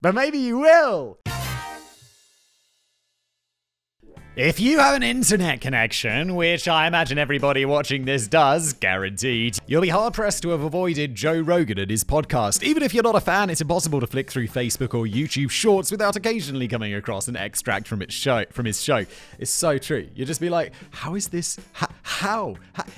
But maybe you will. If you have an internet connection, which I imagine everybody watching this does, guaranteed, you'll be hard-pressed to have avoided Joe Rogan and his podcast. Even if you're not a fan, it's impossible to flick through Facebook or YouTube Shorts without occasionally coming across an extract from his show. It's so true. You'll just be like, how is this? How?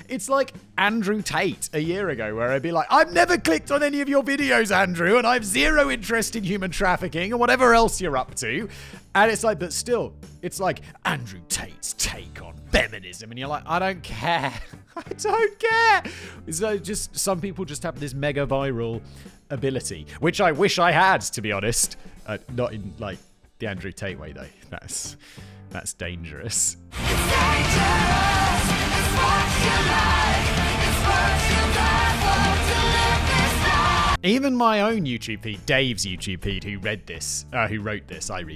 It's like Andrew Tate a year ago, where I'd be like, I've never clicked on any of your videos, Andrew, and I have zero interest in human trafficking or whatever else you're up to. And it's like, but still, it's like Andrew Tate's take on feminism. And you're like, I don't care. I don't care. So just some people just have this mega viral ability, which I wish I had, to be honest. Not in like the Andrew Tate way, though. That's dangerous. It's dangerous. It's what you like. It's what you die for to live this life. Even my own YouTube feed, Dave's YouTube feed, who wrote this, I read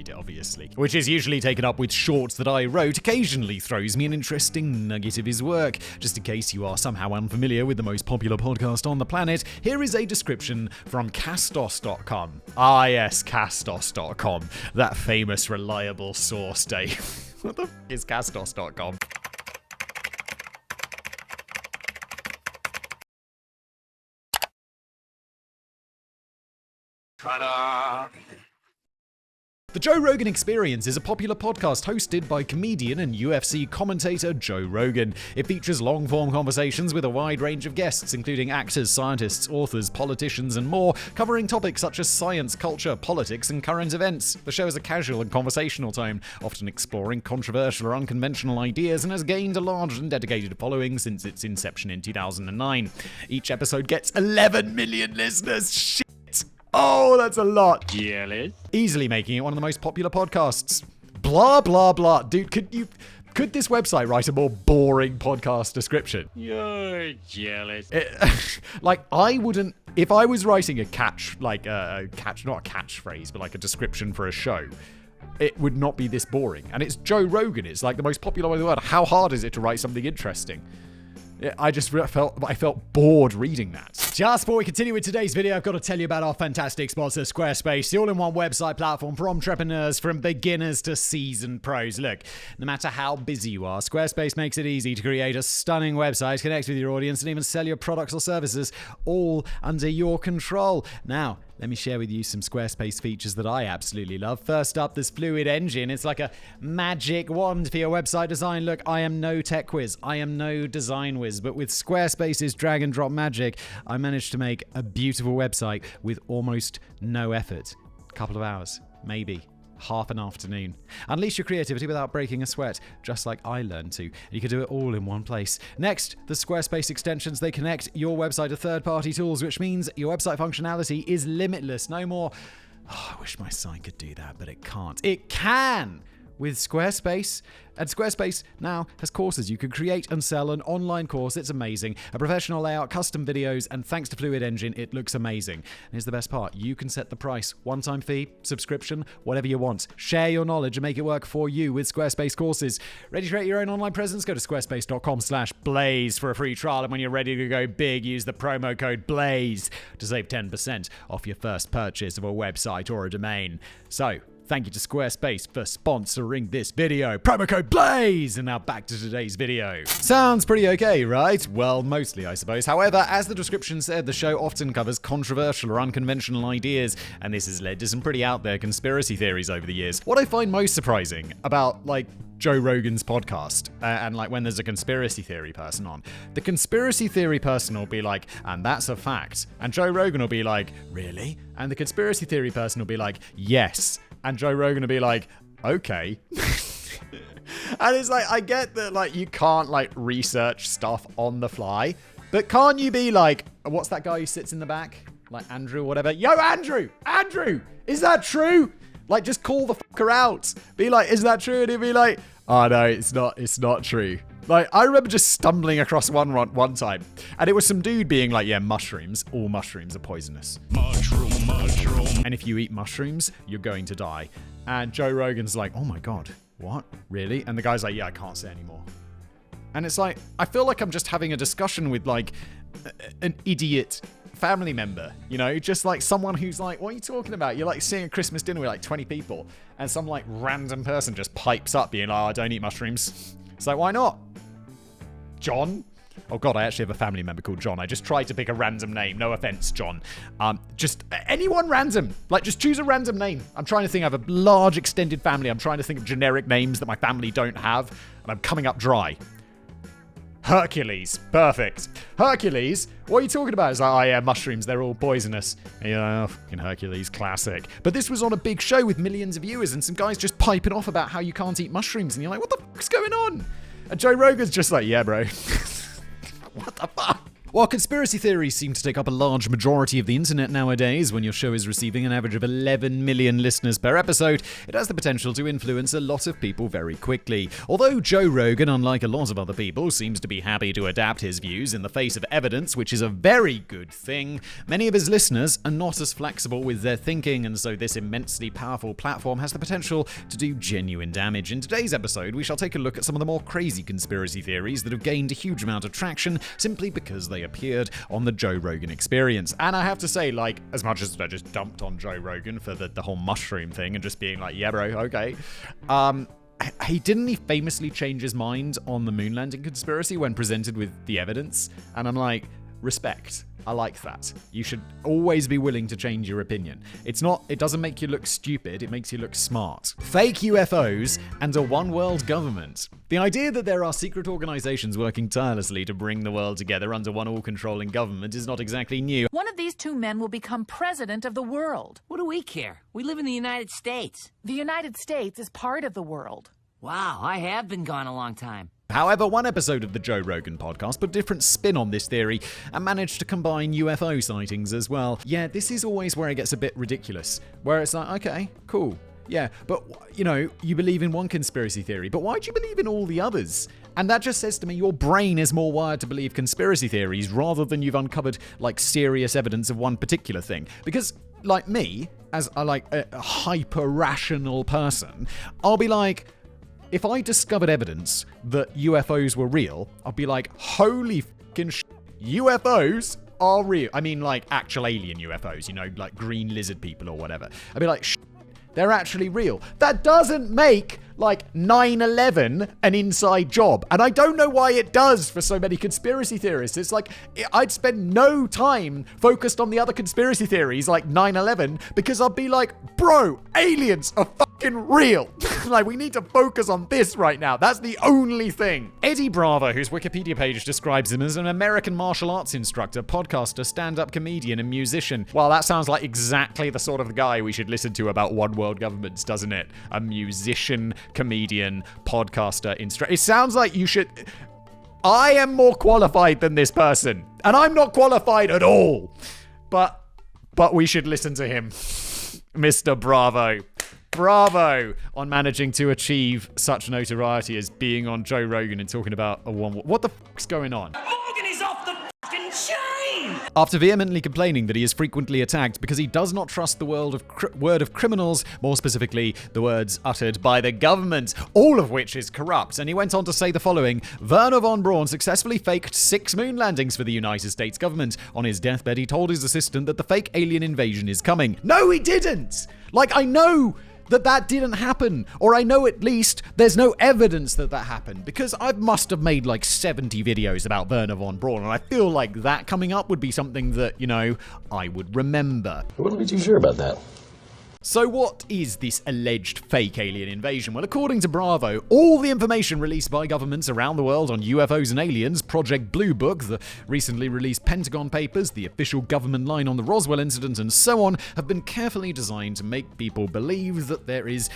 it, obviously, which is usually taken up with shorts that I wrote, occasionally throws me an interesting nugget of his work. Just in case you are somehow unfamiliar with the most popular podcast on the planet, here is a description from Castos.com. Ah, yes, Castos.com. That famous, reliable source, Dave. What the f*** is Castos.com? Ta-da! The Joe Rogan Experience is a popular podcast hosted by comedian and UFC commentator Joe Rogan. It features long-form conversations with a wide range of guests, including actors, scientists, authors, politicians, and more, covering topics such as science, culture, politics, and current events. The show has a casual and conversational tone, often exploring controversial or unconventional ideas, and has gained a large and dedicated following since its inception in 2009. Each episode gets 11 million listeners. Shit! Oh, that's a lot. Jealous? Easily making it one of the most popular podcasts. Blah, blah, blah. Dude, could this website write a more boring podcast description? You're jealous. I wouldn't, if I was writing not a catchphrase, but like a description for a show, it would not be this boring. And it's Joe Rogan. It's like the most popular one in the world. How hard is it to write something interesting? I felt bored reading that. Just before we continue with today's video, I've got to tell you about our fantastic sponsor, Squarespace, the all-in-one website platform for entrepreneurs from beginners to seasoned pros. Look, no matter how busy you are, Squarespace makes it easy to create a stunning website, connect with your audience, and even sell your products or services, all under your control. Now, let me share with you some Squarespace features that I absolutely love. First up, this Fluid Engine. It's like a magic wand for your website design. Look, I am no tech whiz. I am no design whiz. But with Squarespace's drag and drop magic, I managed to make a beautiful website with almost no effort. A couple of hours, maybe. Half an afternoon. Unleash your creativity without breaking a sweat, just like I learned to. You can do it all in one place. Next, the Squarespace extensions. They connect your website to third-party tools, which means your website functionality is limitless. No more, I wish my site could do that, but it can't. It can! With Squarespace. And Squarespace now has courses. You can create and sell an online course. It's amazing. A professional layout, custom videos, and thanks to Fluid Engine, it looks amazing. And here's the best part. You can set the price. One-time fee, subscription, whatever you want. Share your knowledge and make it work for you with Squarespace courses. Ready to create your own online presence? Go to squarespace.com/blaze for a free trial. And when you're ready to go big, use the promo code BLAZE to save 10% off your first purchase of a website or a domain. So, thank you to Squarespace for sponsoring this video. Promo code BLAZE! And now back to today's video. Sounds pretty okay, right? Well, mostly, I suppose. However, as the description said, the show often covers controversial or unconventional ideas, and this has led to some pretty out there conspiracy theories over the years. What I find most surprising about, Joe Rogan's podcast, and when there's a conspiracy theory person on, the conspiracy theory person will be like, and that's a fact. And Joe Rogan will be like, really? And the conspiracy theory person will be like, yes. And Joe Rogan will be like, okay. And it's like, I get that, you can't, research stuff on the fly. But can't you be like, what's that guy who sits in the back? Andrew or whatever. Yo, Andrew! Andrew! Is that true? Just call the fucker out. Be like, is that true? And he'll be like, oh, no, it's not true. I remember just stumbling across one time. And it was some dude being like, yeah, mushrooms. All mushrooms are poisonous. Mushroom. And if you eat mushrooms, you're going to die. And Joe Rogan's like, oh my God, what? Really? And the guy's like, yeah, I can't say anymore. And it's like, I feel like I'm just having a discussion with an idiot family member, you know, just like someone who's like, what are you talking about? You're like seeing a Christmas dinner with like 20 people and some like random person just pipes up being like, oh, I don't eat mushrooms. It's like, why not? John? Oh God, I actually have a family member called John. I just tried to pick a random name. No offense, John. Just anyone random. Like, just choose a random name. I'm trying to think. I have a large extended family. I'm trying to think of generic names that my family don't have, and I'm coming up dry. Hercules. Perfect. Hercules? What are you talking about? It's like, oh yeah, mushrooms, they're all poisonous. And you're like, oh, fucking Hercules, classic. But this was on a big show with millions of viewers, and some guys just piping off about how you can't eat mushrooms, and you're like, what the fuck's going on? And Joe Rogan's just like, yeah, bro. What the fuck? While conspiracy theories seem to take up a large majority of the internet nowadays, when your show is receiving an average of 11 million listeners per episode, it has the potential to influence a lot of people very quickly. Although Joe Rogan, unlike a lot of other people, seems to be happy to adapt his views in the face of evidence, which is a very good thing, many of his listeners are not as flexible with their thinking, and so this immensely powerful platform has the potential to do genuine damage. In today's episode, we shall take a look at some of the more crazy conspiracy theories that have gained a huge amount of traction simply because they appeared on the Joe Rogan Experience. And I have to say, like, as much as I just dumped on Joe Rogan for the whole mushroom thing and just being like, yeah, bro, okay. Didn't he famously change his mind on the moon landing conspiracy when presented with the evidence? And I'm like, respect. I like that. You should always be willing to change your opinion. It doesn't make you look stupid, it makes you look smart. Fake UFOs and a one world government. The idea that there are secret organizations working tirelessly to bring the world together under one all-controlling government is not exactly new. One of these two men will become president of the world. What do we care? We live in the United States. The United States is part of the world. Wow, I have been gone a long time. However, one episode of the Joe Rogan podcast put a different spin on this theory and managed to combine UFO sightings as well. Yeah, this is always where it gets a bit ridiculous, where it's like, okay, cool. Yeah, but, you know, you believe in one conspiracy theory, but why do you believe in all the others? And that just says to me your brain is more wired to believe conspiracy theories rather than you've uncovered, like, serious evidence of one particular thing. Because, like me, as a hyper-rational person, I'll be like, if I discovered evidence that UFOs were real, I'd be like, holy fucking shit, UFOs are real. I mean, like, actual alien UFOs, you know, like green lizard people or whatever. I'd be like, shit, they're actually real. That doesn't make, like, 9/11 an inside job. And I don't know why it does for so many conspiracy theorists. It's like, I'd spend no time focused on the other conspiracy theories, like 9/11, because I'd be like, bro, aliens are fucking real. Like, we need to focus on this right now. That's the only thing. Eddie Bravo, whose Wikipedia page describes him as an American martial arts instructor, podcaster, stand-up comedian, and musician. Well, that sounds like exactly the sort of guy we should listen to about one world governments, doesn't it? A musician, comedian, podcaster, instructor. It sounds like you should... I am more qualified than this person, and I'm not qualified at all. But we should listen to him. Mr. Bravo. Bravo on managing to achieve such notoriety as being on Joe Rogan and talking about a one... What the fuck's going on? Morgan is off the fucking chain! After vehemently complaining that he is frequently attacked because he does not trust the word of criminals, more specifically, the words uttered by the government, all of which is corrupt. And he went on to say the following: Werner von Braun successfully faked 6 moon landings for the United States government. On his deathbed, he told his assistant that the fake alien invasion is coming. No, he didn't! Like, I know that didn't happen, or I know at least there's no evidence that happened, because I must have made like 70 videos about Werner von Braun, and I feel like that coming up would be something that, you know, I would remember. I wouldn't be too sure about that. So what is this alleged fake alien invasion? Well, according to Bravo, all the information released by governments around the world on UFOs and aliens, Project Blue Book, the recently released Pentagon Papers, the official government line on the Roswell incident, and so on, have been carefully designed to make people believe that there is...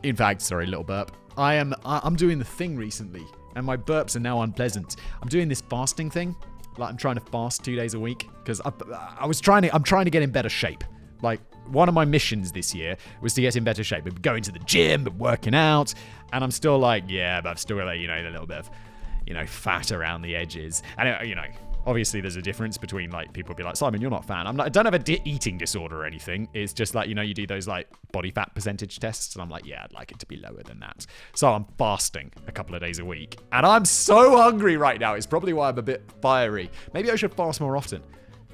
In fact, sorry, little burp. I'm doing the thing recently, and my burps are now unpleasant. I'm doing this fasting thing. Like, I'm trying to fast 2 days a week, because I'm trying to get in better shape. Like, one of my missions this year was to get in better shape. I've been going to the gym, been working out, and I'm still like, yeah, but I've still got, you know, a little bit of, you know, fat around the edges. And, you know, obviously there's a difference between, like, people be like, Simon, you're not fat. I don't have a eating disorder or anything. It's just like, you know, you do those, like, body fat percentage tests, and I'm like, yeah, I'd like it to be lower than that. So I'm fasting a couple of days a week, and I'm so hungry right now. It's probably why I'm a bit fiery. Maybe I should fast more often.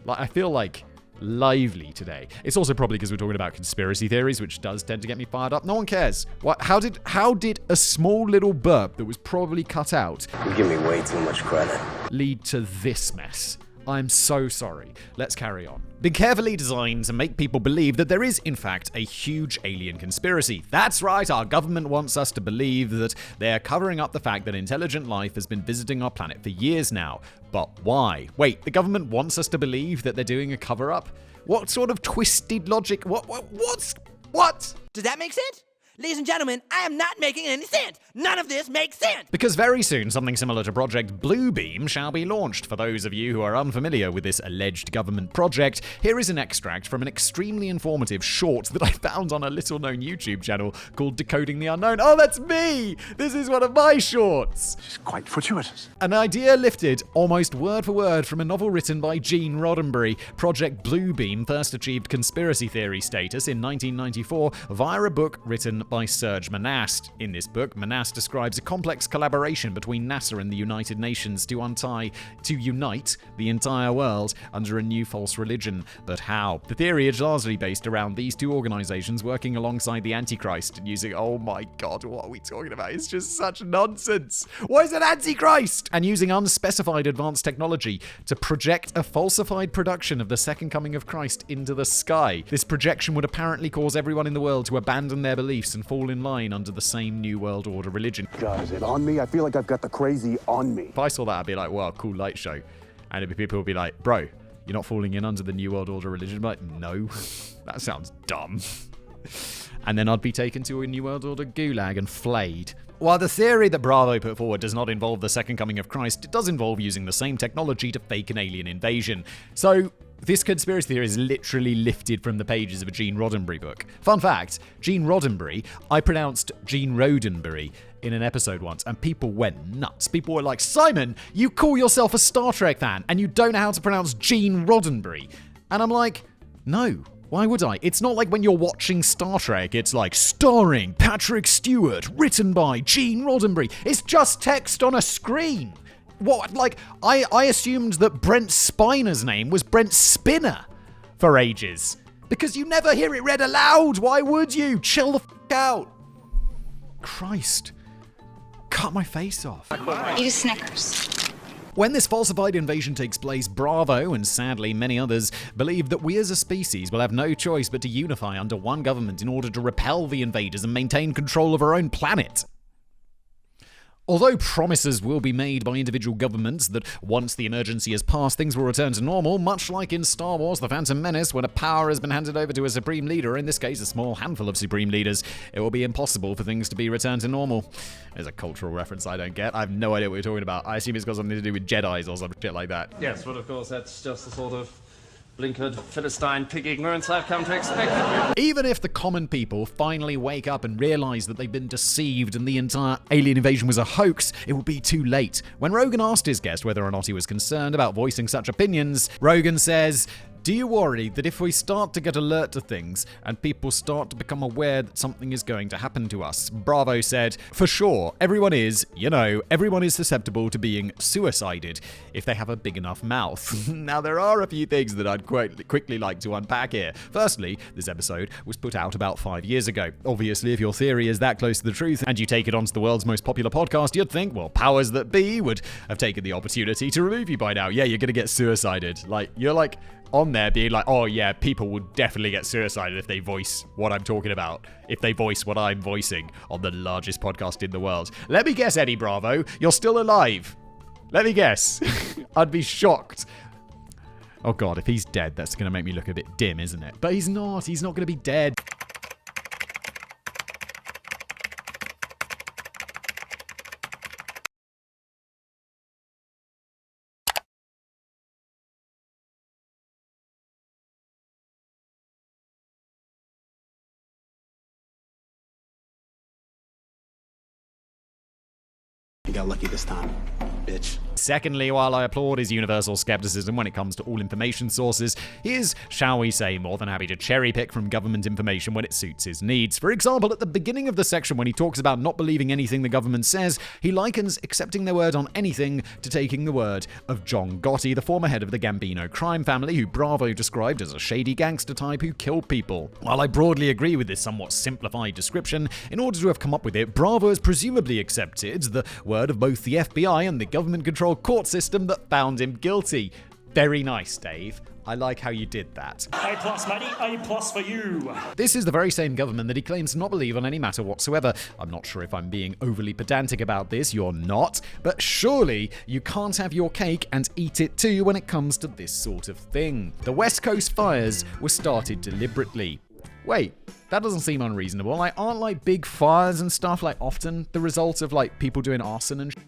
Like, I feel like lively today. It's also probably because we're talking about conspiracy theories, which does tend to get me fired up. No one cares. What? How did a small little burp that was probably cut out You give me way too much credit. lead to this mess? I'm so sorry. Let's carry on. Been carefully designed to make people believe that there is, in fact, a huge alien conspiracy. That's right, our government wants us to believe that they're covering up the fact that intelligent life has been visiting our planet for years now. But why? Wait, the government wants us to believe that they're doing a cover-up? What sort of twisted logic? What? Does that make sense? Ladies and gentlemen, I am not making any sense. None of this makes sense. Because very soon, something similar to Project Bluebeam shall be launched. For those of you who are unfamiliar with this alleged government project, here is an extract from an extremely informative short that I found on a little-known YouTube channel called Decoding the Unknown. Oh, that's me! This is one of my shorts! It's quite fortuitous. An idea lifted almost word for word from a novel written by Gene Roddenberry. Project Bluebeam first achieved conspiracy theory status in 1994 via a book written by Serge Monast. In this book, Monast describes a complex collaboration between NASA and the United Nations to unite the entire world under a new false religion. But how? The theory is largely based around these two organizations working alongside the Antichrist and using, oh my god, what are we talking about? It's just such nonsense. What is an Antichrist? And using unspecified advanced technology to project a falsified production of the second coming of Christ into the sky. This projection would apparently cause everyone in the world to abandon their beliefs and fall in line under the same New World Order religion. God, is it on me? I feel like I've got the crazy on me. If I saw that, I'd be like, wow, cool light show. And people would be like, bro, you're not falling in under the New World Order religion? I'm like, no, that sounds dumb. And then I'd be taken to a New World Order gulag and flayed. While the theory that Bravo put forward does not involve the second coming of Christ, it does involve using the same technology to fake an alien invasion. So, this conspiracy theory is literally lifted from the pages of a Gene Roddenberry book. Fun fact, Gene Roddenberry, I pronounced Gene Roddenberry in an episode once, and people went nuts. People were like, Simon, you call yourself a Star Trek fan, and you don't know how to pronounce Gene Roddenberry. And I'm like, no. Why would I? It's not like when you're watching Star Trek, it's like, starring Patrick Stewart, written by Gene Roddenberry. It's just text on a screen. What? Like, I assumed that Brent Spiner's name was Brent Spinner for ages. Because you never hear it read aloud. Why would you? Chill the f*** out. Christ. Cut my face off. Eat a Snickers. When this falsified invasion takes place, Bravo, and sadly many others, believe that we as a species will have no choice but to unify under one government in order to repel the invaders and maintain control of our own planet. Although promises will be made by individual governments that once the emergency has passed, things will return to normal, much like in Star Wars The Phantom Menace, when a power has been handed over to a supreme leader, in this case a small handful of supreme leaders, it will be impossible for things to be returned to normal. There's a cultural reference I don't get. I have no idea what you're talking about. I assume it's got something to do with Jedis or some shit like that. Yes, but of course that's just the sort of blinkered Philistine pig ignorance I've come to expect. Even if the common people finally wake up and realize that they've been deceived and the entire alien invasion was a hoax, it will be too late. When Rogan asked his guest whether or not he was concerned about voicing such opinions, Rogan says, "Do you worry that if we start to get alert to things and people start to become aware that something is going to happen to us?" Bravo said, "For sure, everyone is susceptible to being suicided if they have a big enough mouth." Now, there are a few things that I'd quite quickly like to unpack here. Firstly, this episode was put out about 5 years ago. Obviously, if your theory is that close to the truth and you take it onto the world's most popular podcast, you'd think, well, powers that be would have taken the opportunity to remove you by now. Yeah, you're gonna get suicided. Like, you're like on there being like, oh yeah, people would definitely get suicided if they voice what I'm talking about. If they voice what I'm voicing on the largest podcast in the world. Let me guess, Eddie Bravo, you're still alive. Let me guess. I'd be shocked. Oh god, if he's dead, that's going to make me look a bit dim, isn't it? But he's not. He's not going to be dead. You got lucky this time, bitch. Secondly, while I applaud his universal skepticism when it comes to all information sources, he is, shall we say, more than happy to cherry pick from government information when it suits his needs. For example, at the beginning of the section when he talks about not believing anything the government says, he likens accepting their word on anything to taking the word of John Gotti, the former head of the Gambino crime family, who Bravo described as a shady gangster type who killed people. While I broadly agree with this somewhat simplified description, in order to have come up with it, Bravo has presumably accepted the word of both the FBI and the government-controlled court system that found him guilty. Very nice, Dave. I like how you did that. A+, matey. A+ for you. This is the very same government that he claims to not believe on any matter whatsoever. I'm not sure if I'm being overly pedantic about this, you're not, but surely you can't have your cake and eat it too when it comes to this sort of thing. The West Coast fires were started deliberately. Wait, that doesn't seem unreasonable. Like, aren't like big fires and stuff like often the result of like people doing arson and shit?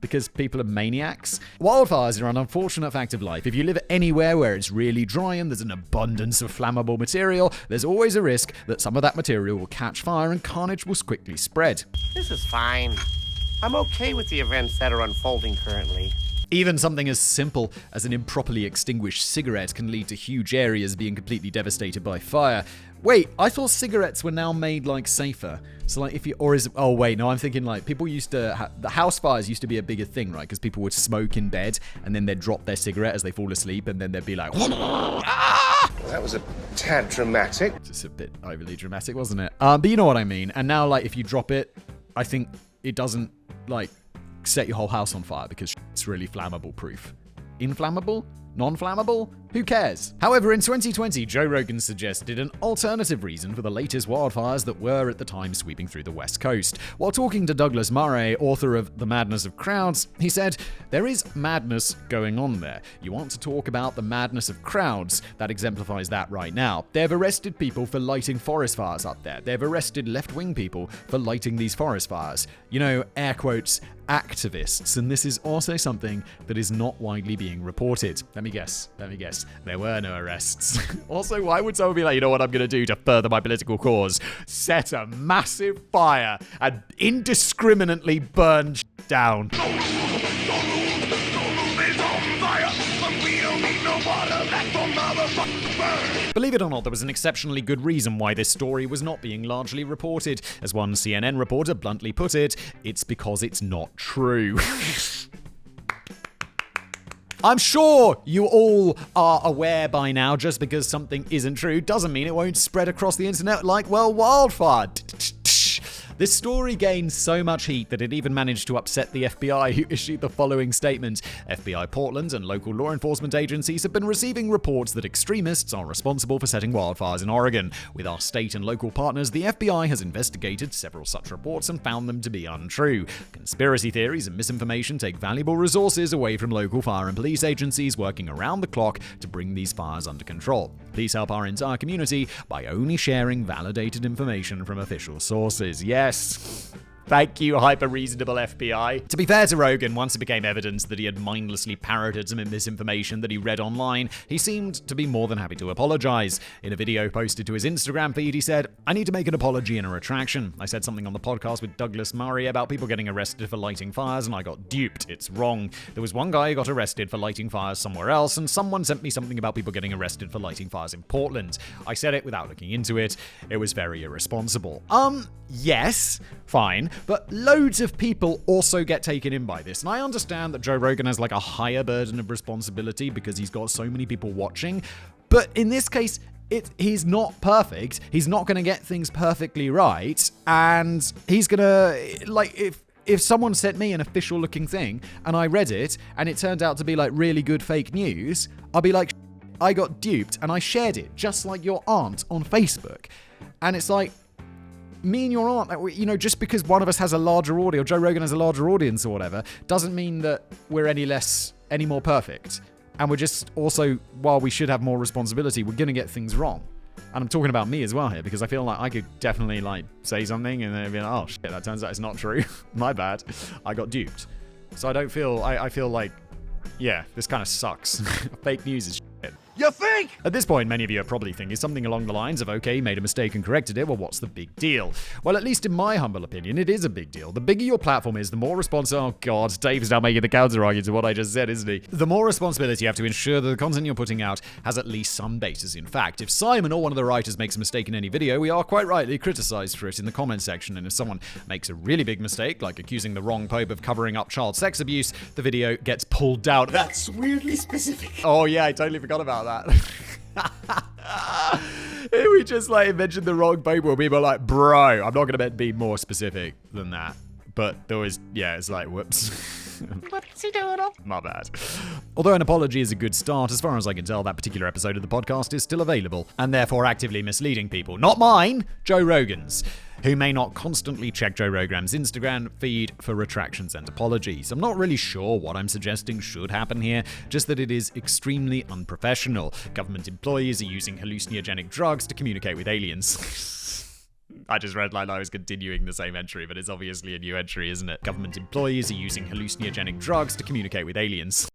Because people are maniacs. Wildfires are an unfortunate fact of life. If you live anywhere where it's really dry and there's an abundance of flammable material, there's always a risk that some of that material will catch fire and carnage will quickly spread. This is fine. I'm okay with the events that are unfolding currently. Even something as simple as an improperly extinguished cigarette can lead to huge areas being completely devastated by fire. Wait, I thought cigarettes were now made like safer. So like if you, or is, oh wait, no, I'm thinking like people used to, the house fires used to be a bigger thing, right? Because people would smoke in bed and then they'd drop their cigarette as they fall asleep and then they'd be like, ah! Well, that was a tad dramatic. Just a bit overly dramatic, wasn't it? But you know what I mean. And now like if you drop it, I think it doesn't like set your whole house on fire because it's really flammable proof. Inflammable? Non-flammable? Who cares? However, in 2020, Joe Rogan suggested an alternative reason for the latest wildfires that were at the time sweeping through the West Coast. While talking to Douglas Murray, author of The Madness of Crowds, he said, "There is madness going on there. You want to talk about the madness of crowds? That exemplifies that right now. They've arrested people for lighting forest fires up there. They've arrested left-wing people for lighting these forest fires. You know, air quotes, activists, and this is also something that is not widely being reported." Let me guess. There were no arrests. Also, why would someone be like, you know what I'm going to do to further my political cause? Set a massive fire and indiscriminately burn down. Believe it or not, there was an exceptionally good reason why this story was not being largely reported. As one CNN reporter bluntly put it, it's because it's not true. I'm sure you all are aware by now, just because something isn't true doesn't mean it won't spread across the internet like, well, wildfire. This story gained so much heat that it even managed to upset the FBI, who issued the following statement. FBI Portland and local law enforcement agencies have been receiving reports that extremists are responsible for setting wildfires in Oregon. With our state and local partners, the FBI has investigated several such reports and found them to be untrue. Conspiracy theories and misinformation take valuable resources away from local fire and police agencies working around the clock to bring these fires under control. Please help our entire community by only sharing validated information from official sources. Yes. Thank you, hyper-reasonable FBI. To be fair to Rogan, once it became evident that he had mindlessly parroted some misinformation that he read online, he seemed to be more than happy to apologize. In a video posted to his Instagram feed, he said, "I need to make an apology and a retraction. I said something on the podcast with Douglas Murray about people getting arrested for lighting fires, and I got duped. It's wrong. There was one guy who got arrested for lighting fires somewhere else, and someone sent me something about people getting arrested for lighting fires in Portland. I said it without looking into it. It was very irresponsible." Yes, fine. But loads of people also get taken in by this. And I understand that Joe Rogan has like a higher burden of responsibility because he's got so many people watching. But in this case, he's not perfect. He's not going to get things perfectly right. And he's going to, like, if someone sent me an official looking thing and I read it and it turned out to be like really good fake news, I'll be like, I got duped and I shared it just like your aunt on Facebook. And it's like, me and your aunt, you know, just because one of us has a larger audience, or Joe Rogan has a larger audience or whatever, doesn't mean that we're any more perfect. And we're just also, while we should have more responsibility, we're going to get things wrong. And I'm talking about me as well here, because I feel like I could definitely like say something and then be like, oh shit, that turns out it's not true. My bad. I got duped. So I don't feel, I feel like, yeah, this kind of sucks. Fake news is shit. You think? At this point, many of you are probably thinking something along the lines of, okay, made a mistake and corrected it, well, what's the big deal? Well, at least in my humble opinion, it is a big deal. The bigger your platform is, the more oh God, Dave's now making the counter-argument to what I just said, isn't he? The more responsibility you have to ensure that the content you're putting out has at least some basis in fact. If Simon or one of the writers makes a mistake in any video, we are quite rightly criticized for it in the comment section, and if someone makes a really big mistake, like accusing the wrong Pope of covering up child sex abuse, the video gets pulled down. That's weirdly specific. Oh yeah, I totally forgot about that. We just mentioned the wrong Pope where people are like, bro, I'm not going to be more specific than that. But there was, it's like, whoops. Whoopsie doodle. My bad. Although an apology is a good start, as far as I can tell, that particular episode of the podcast is still available, and therefore actively misleading people. Not mine, Joe Rogan's, who may not constantly check Joe Rogan's Instagram feed for retractions and apologies. I'm not really sure what I'm suggesting should happen here, just that it is extremely unprofessional. Government employees are using hallucinogenic drugs to communicate with aliens. I just read like I was continuing the same entry, but it's obviously a new entry, isn't it? Government employees are using hallucinogenic drugs to communicate with aliens.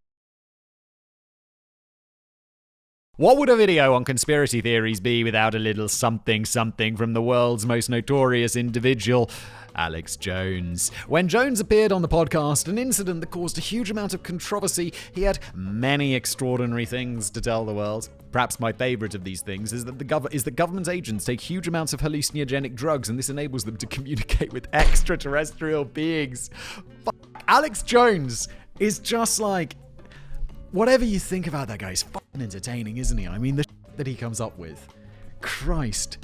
What would a video on conspiracy theories be without a little something something from the world's most notorious individual, Alex Jones? When Jones appeared on the podcast, an incident that caused a huge amount of controversy, he had many extraordinary things to tell the world. Perhaps my favorite of these things is that government agents take huge amounts of hallucinogenic drugs, and this enables them to communicate with extraterrestrial beings. Alex Jones is just like, whatever you think about that guy, he's fucking entertaining, isn't he? I mean, the shit that he comes up with. Christ.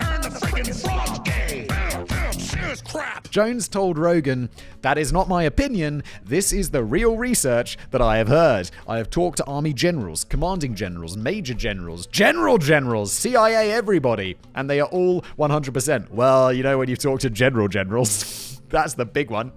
Jones told Rogan, "That is not my opinion. This is the real research that I have heard. I have talked to army generals, commanding generals, major generals, generals, CIA, everybody, and they are all 100%. Well, you know, when you talk to generals, that's the big one.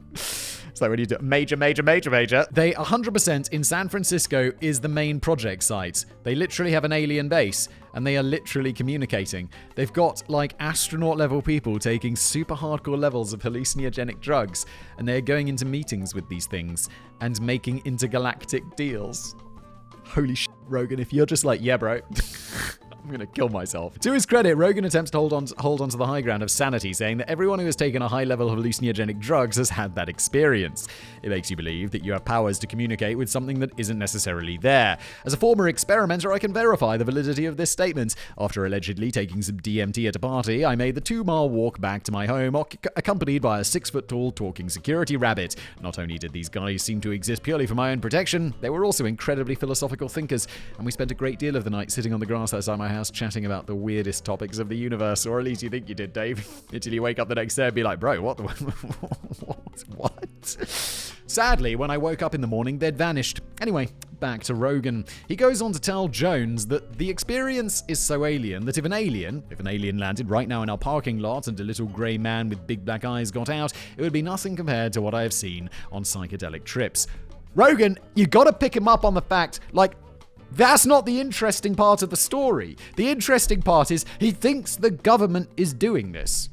So when you do major, they 100% in San Francisco is the main project site. They literally have an alien base, and they are literally communicating. They've got astronaut level people taking super hardcore levels of hallucinogenic drugs, and they're going into meetings with these things and making intergalactic deals." Holy shit, Rogan, if you're just like, yeah, bro. I'm going to kill myself. To his credit, Rogan attempts to hold on to the high ground of sanity, saying that everyone who has taken a high level of hallucinogenic drugs has had that experience. It makes you believe that you have powers to communicate with something that isn't necessarily there. As a former experimenter, I can verify the validity of this statement. After allegedly taking some DMT at a party, I made the 2-mile walk back to my home, accompanied by a 6-foot-tall talking security rabbit. Not only did these guys seem to exist purely for my own protection, they were also incredibly philosophical thinkers, and we spent a great deal of the night sitting on the grass outside my house chatting about the weirdest topics of the universe, or at least you think you did, Dave, until you wake up the next day and be like, bro, what? Sadly, when I woke up in the morning, they'd vanished. Anyway, back to Rogan. He goes on to tell Jones that the experience is so alien that if an alien landed right now in our parking lot and a little grey man with big black eyes got out, it would be nothing compared to what I have seen on psychedelic trips. Rogan, you gotta pick him up on the fact, that's not the interesting part of the story. The interesting part is he thinks the government is doing this.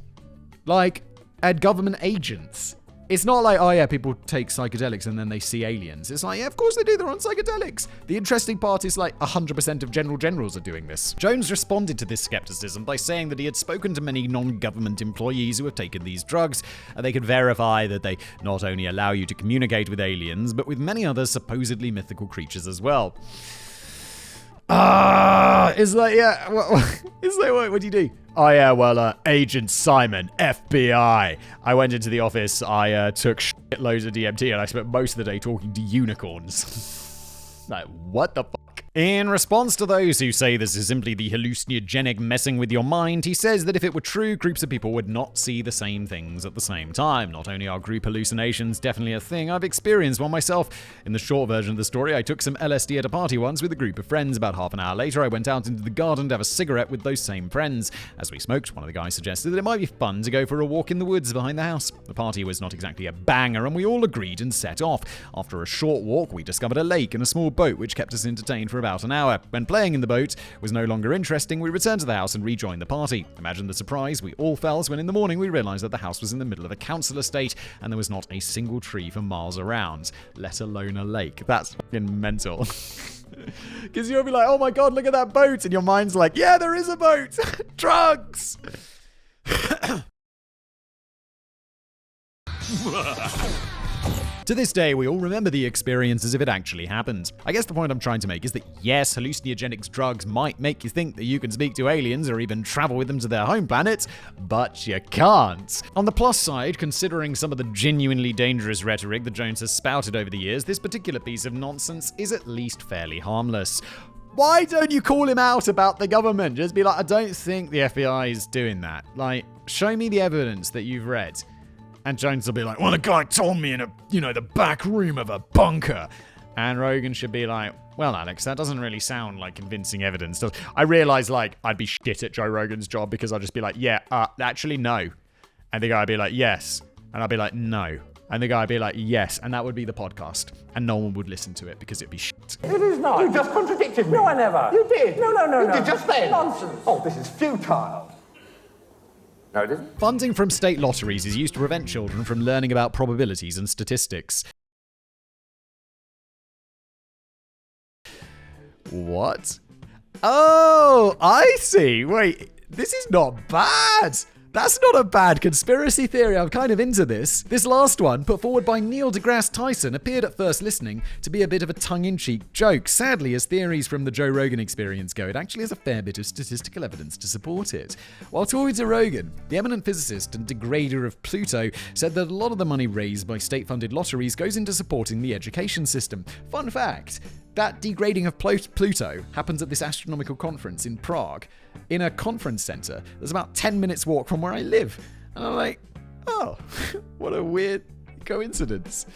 And government agents. It's not like, oh yeah, people take psychedelics and then they see aliens. It's like, yeah, of course they do, they're on psychedelics. The interesting part is 100% of generals are doing this. Jones responded to this skepticism by saying that he had spoken to many non-government employees who have taken these drugs, and they could verify that they not only allow you to communicate with aliens, but with many other supposedly mythical creatures as well. It's like, yeah, what do you do? Oh yeah, well, Agent Simon, FBI. I went into the office, I took shitloads of DMT, and I spent most of the day talking to unicorns. What the fuck? In response to those who say this is simply the hallucinogenic messing with your mind, he says that if it were true, groups of people would not see the same things at the same time. Not only are group hallucinations definitely a thing, I've experienced one myself. In the short version of the story, I took some LSD at a party once with a group of friends. About half an hour later, I went out into the garden to have a cigarette with those same friends. As we smoked, one of the guys suggested that it might be fun to go for a walk in the woods behind the house. The party was not exactly a banger, and we all agreed and set off. After a short walk, we discovered a lake and a small boat which kept us entertained for about an hour. When playing in the boat was no longer interesting, we returned to the house and rejoined the party. Imagine the surprise we all felt when in the morning we realized that the house was in the middle of a council estate and there was not a single tree for miles around, let alone a lake. That's fucking mental. Because you'll be like, oh my God, look at that boat. And your mind's like, yeah, there is a boat. Drugs. To this day, we all remember the experience as if it actually happened. I guess the point I'm trying to make is that yes, hallucinogenic drugs might make you think that you can speak to aliens or even travel with them to their home planet, but you can't. On the plus side, considering some of the genuinely dangerous rhetoric that Jones has spouted over the years, this particular piece of nonsense is at least fairly harmless. Why don't you call him out about the government? Just be like, I don't think the FBI is doing that. Like, show me the evidence that you've read. And Jones will be like, well, the guy told me in the back room of a bunker. And Rogan should be like, well, Alex, that doesn't really sound like convincing evidence. I realize, like, I'd be shit at Joe Rogan's job because I'd just be like, yeah, actually, no. And the guy would be like, yes. And I'd be like, no. And the guy would be like, yes. And that would be the podcast. And no one would listen to it because it'd be shit. It is not. You just contradicted me. No, I never. You did. No. You did just then. Nonsense. Oh, this is futile. No, it isn't. Funding from state lotteries is used to prevent children from learning about probabilities and statistics. What? Oh, I see. Wait, this is not bad. That's not a bad conspiracy theory. I'm kind of into this. This last one, put forward by Neil deGrasse Tyson, appeared at first listening to be a bit of a tongue-in-cheek joke. Sadly, as theories from the Joe Rogan experience go, it actually has a fair bit of statistical evidence to support it. While talking to Rogan, the eminent physicist and degrader of Pluto said that a lot of the money raised by state-funded lotteries goes into supporting the education system. Fun fact, that degrading of Pluto happens at this astronomical conference in Prague, in a conference center that's about 10 minutes walk from where I live. And I'm like, oh, what a weird coincidence.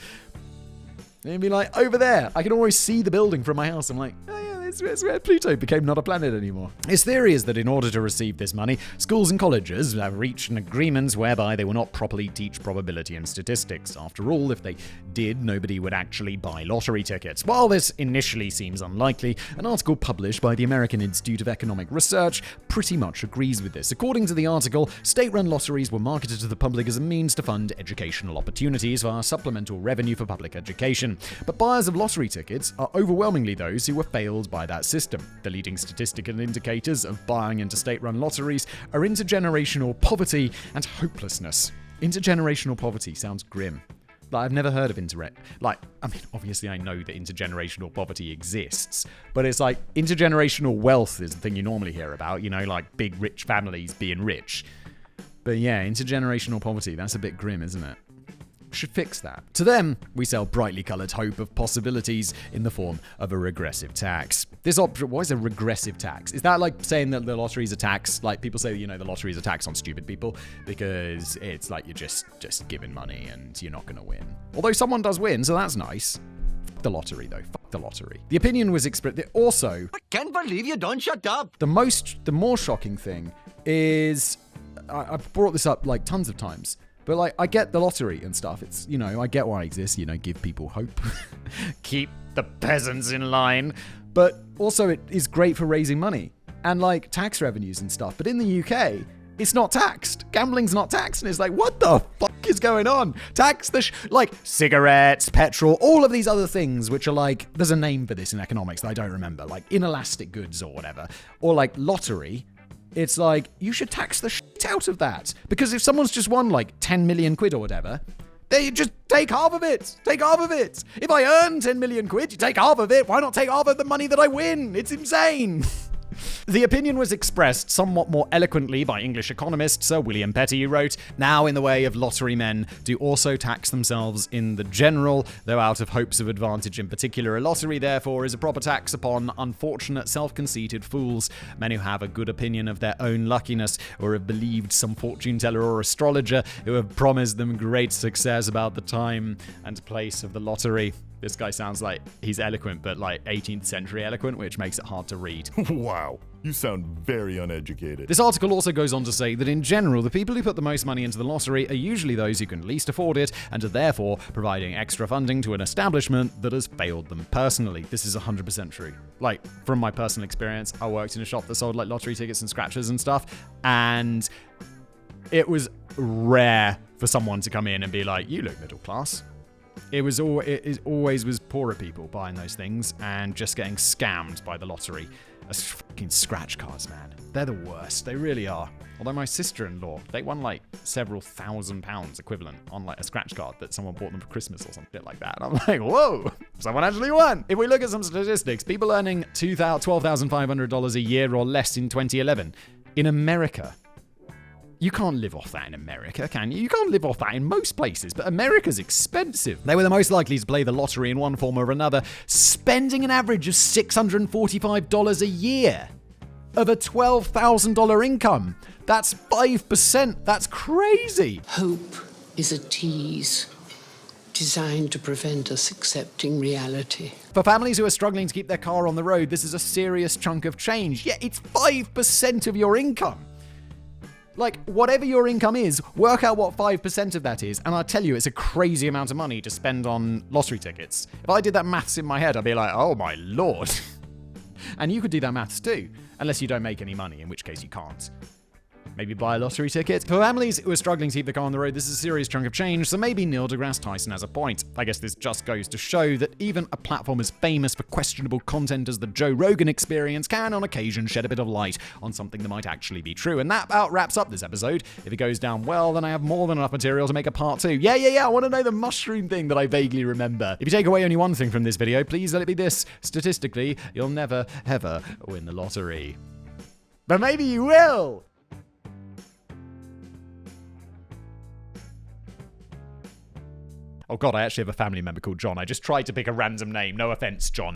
And you'd be like, over there, I can always see the building from my house. I'm like, oh yeah, it's where Pluto became not a planet anymore. His theory is that in order to receive this money, schools and colleges have reached an agreement whereby they will not properly teach probability and statistics. After all, if they did, nobody would actually buy lottery tickets. While this initially seems unlikely, an article published by the American Institute of Economic Research pretty much agrees with this. According to the article, state-run lotteries were marketed to the public as a means to fund educational opportunities via supplemental revenue for public education. But buyers of lottery tickets are overwhelmingly those who were failed by that system. The leading statistical indicators of buying into state-run lotteries are intergenerational poverty and hopelessness. Intergenerational poverty sounds grim. I've never heard of obviously I know that intergenerational poverty exists, but it's like intergenerational wealth is the thing you normally hear about, like big rich families being rich. But yeah, intergenerational poverty, that's a bit grim, isn't it? Should fix that. To them, we sell brightly coloured hope of possibilities in the form of a regressive tax. This option, why is a regressive tax? Is that like saying that the lottery is a tax? Like people say, the lottery is a tax on stupid people because it's like you're just giving money and you're not going to win. Although someone does win, so that's nice. Fuck the lottery though. Fuck the lottery. The opinion was expressed. Also, I can't believe you don't shut up. The more shocking thing is, I've brought this up like tons of times. But I get the lottery and stuff. It's, I get why it exists, give people hope. Keep the peasants in line. But also it is great for raising money and tax revenues and stuff. But in the UK, it's not taxed. Gambling's not taxed. And it's like, what the fuck is going on? Tax the cigarettes, petrol, all of these other things, which are there's a name for this in economics that I don't remember, inelastic goods or whatever. Or lottery. It's you should tax the shit out of that. Because if someone's just won 10 million quid or whatever, they just take half of it. Take half of it. If I earn 10 million quid, you take half of it. Why not take half of the money that I win? It's insane. The opinion was expressed somewhat more eloquently by English economist Sir William Petty, who wrote, "Now in the way of lottery men do also tax themselves in the general, though out of hopes of advantage in particular. A lottery, therefore, is a proper tax upon unfortunate self-conceited fools, men who have a good opinion of their own luckiness, or have believed some fortune teller or astrologer who have promised them great success about the time and place of the lottery." This guy sounds like he's eloquent, but 18th century eloquent, which makes it hard to read. Wow, you sound very uneducated. This article also goes on to say that in general, the people who put the most money into the lottery are usually those who can least afford it and are therefore providing extra funding to an establishment that has failed them personally. This is 100% true. From my personal experience, I worked in a shop that sold lottery tickets and scratchers and stuff, and it was rare for someone to come in and be like, "You look middle class." It always was poorer people buying those things and just getting scammed by the lottery. Those fucking scratch cards, man. They're the worst. They really are. Although my sister-in-law, they won like several £1,000s equivalent on like a scratch card that someone bought them for Christmas or something like that. And I'm like, whoa, someone actually won. If we look at some statistics, people earning $12,500 a year or less in 2011 in America. You can't live off that in America, can you? You can't live off that in most places, but America's expensive. They were the most likely to play the lottery in one form or another, spending an average of $645 a year of a $12,000 income. That's 5%. That's crazy. Hope is a tease designed to prevent us accepting reality. For families who are struggling to keep their car on the road, this is a serious chunk of change. Yeah, it's 5% of your income. Like, whatever your income is, work out what 5% of that is, and I'll tell you, it's a crazy amount of money to spend on lottery tickets. If I did that maths in my head, I'd be like, oh my lord. And you could do that maths too, unless you don't make any money, in which case you can't. Maybe buy a lottery ticket. For families who are struggling to keep the car on the road, this is a serious chunk of change, so maybe Neil deGrasse Tyson has a point. I guess this just goes to show that even a platform as famous for questionable content as the Joe Rogan Experience can on occasion shed a bit of light on something that might actually be true. And that about wraps up this episode. If it goes down well, then I have more than enough material to make a part 2. Yeah, I want to know the mushroom thing that I vaguely remember. If you take away only one thing from this video, please let it be this. Statistically, you'll never, ever win the lottery. But maybe you will! Oh god, I actually have a family member called John. I just tried to pick a random name. No offense, John.